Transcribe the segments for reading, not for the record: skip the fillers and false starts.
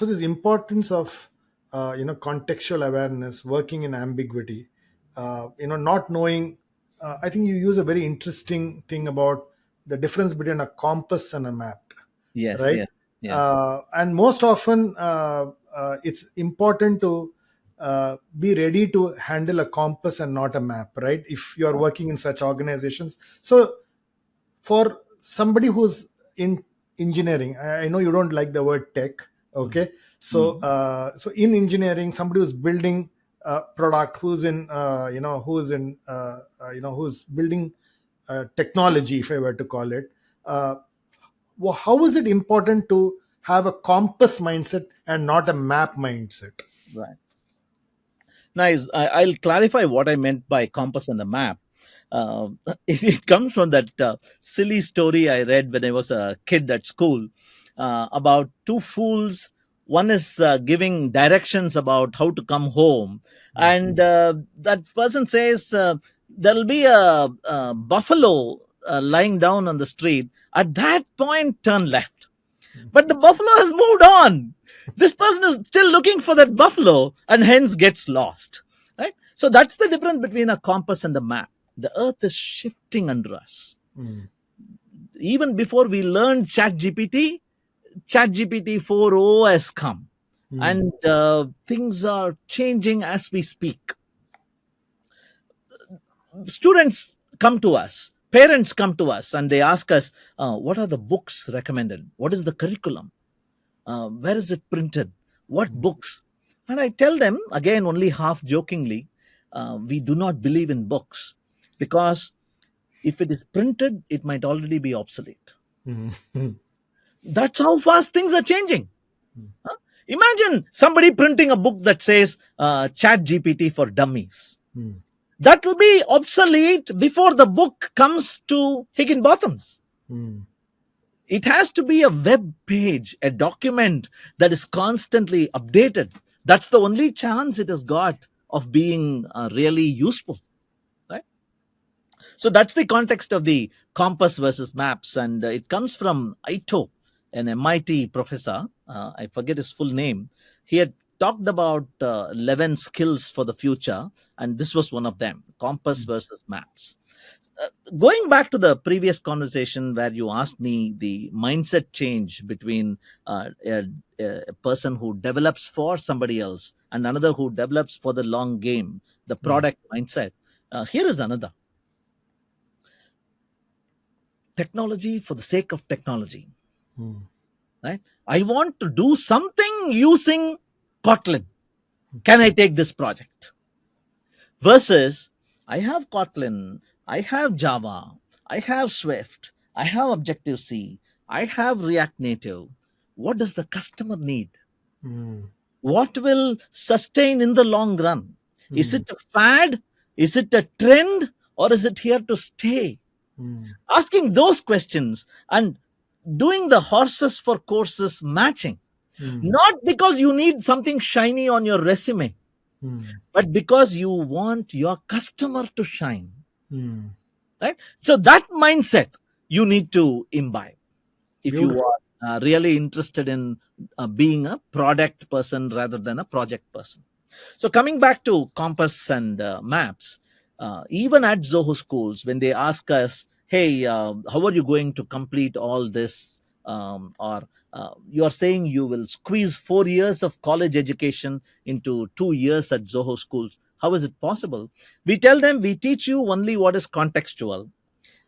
so this importance of contextual awareness, working in ambiguity, not knowing. I think you use a very interesting thing about the difference between a compass and a map, Yes, right? yes, yes. And most often, it's important to be ready to handle a compass and not a map, right? If you are working in such organizations. So for somebody who's in engineering, I know you don't like the word tech, okay? So Mm. so in engineering, somebody who's building a product, who's in who's building technology, if I were to call it, uh, how is it important to have a compass mindset and not a map mindset? Right. Nice. I'll clarify what I meant by compass and the map. Uh, it comes from that silly story I read when I was a kid at school about two fools. One is giving directions about how to come home, and that person says there'll be a buffalo lying down on the street. At that point, turn left. But the buffalo has moved on. This person is still looking for that buffalo and hence gets lost. Right? So that's the difference between a compass and a map. The earth is shifting under us. Mm. Even before we learned ChatGPT 4.0 has come. Mm. And things are changing as we speak. Students come to us, parents come to us, and they ask us, what are the books recommended? What is the curriculum? Where is it printed? What books? And I tell them, again, only half jokingly, we do not believe in books because if it is printed, it might already be obsolete. Mm. That's how fast things are changing. Huh? Imagine somebody printing a book that says Chat GPT for Dummies. Mm. That will be obsolete before the book comes to Higginbotham's. Mm. It has to be a web page, a document that is constantly updated. That's the only chance it has got of being really useful, right? So that's the context of the compass versus maps, and it comes from Ito, an MIT professor. I forget his full name. He had talked about 11 skills for the future, and this was one of them: compass versus maps. Going back to the previous conversation where you asked me the mindset change between a person who develops for somebody else and another who develops for the long game, the Mm. product mindset. Here is another: technology for the sake of technology, Mm. right? I want to do something using Kotlin. Can I take this project? Versus, I have Kotlin, I have Java, I have Swift, I have Objective C, I have React Native. What does the customer need? Mm. What will sustain in the long run? Is Mm. it a fad? Is it a trend? Or is it here to stay? Mm. Asking those questions and doing the horses for courses matching. Mm. Not because you need something shiny on your resume, Mm. but because you want your customer to shine, Mm. right? So that mindset you need to imbibe if you Beautiful. are really interested in being a product person rather than a project person. So coming back to compass and maps, even at Zoho schools, when they ask us, hey, how are you going to complete all this? Or you are saying you will squeeze 4 years of college education into 2 years at Zoho schools. How is it possible? We tell them we teach you only what is contextual,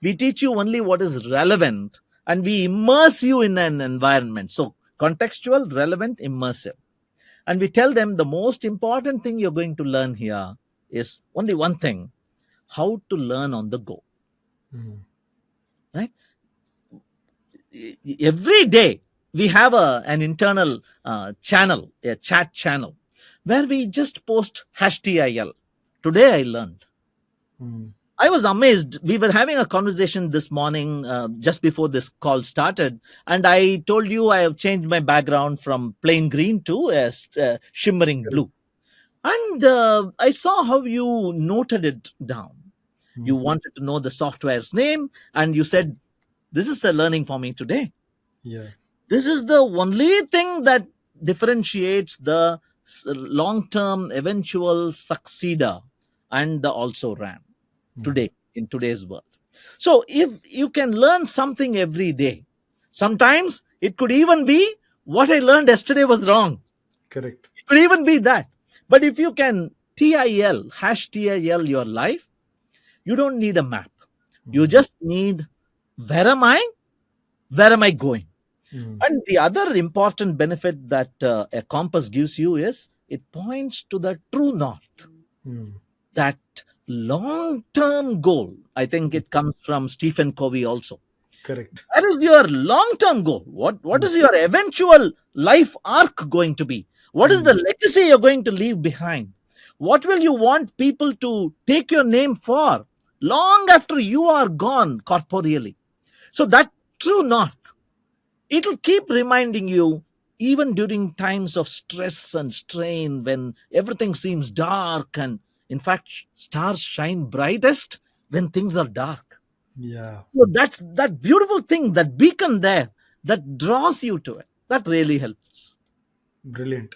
we teach you only what is relevant, and we immerse you in an environment. So, contextual, relevant, immersive. And we tell them the most important thing you're going to learn here is only one thing: how to learn on the go, Mm. right? Every day we have an internal channel, a chat channel, where we just post HTIL. Today I learned. Mm. I was amazed. We were having a conversation this morning just before this call started, and I told you I have changed my background from plain green to a shimmering Correct. blue. And I saw how you noted it down. You Mm. wanted to know the software's name, and you said, this is a learning for me today. Yeah. This is the only thing that differentiates the long-term eventual succeeder and the also ran today in today's world. So if you can learn something every day, sometimes it could even be what I learned yesterday was wrong. Correct. It could even be that. But if you can TIL your life, you don't need a map. You just need, where am I? Where am I going? And the other important benefit that a compass gives you is it points to the true north, that long term goal. I think it comes from Stephen Covey also. Correct. That is your long term goal. What is your eventual life arc going to be? What is the legacy you're going to leave behind? What will you want people to take your name for long after you are gone corporeally? So that true north, it'll keep reminding you even during times of stress and strain, when everything seems dark, and in fact stars shine brightest when things are dark. Yeah. So that's that beautiful thing, that beacon there that draws you to it, that really helps. Brilliant.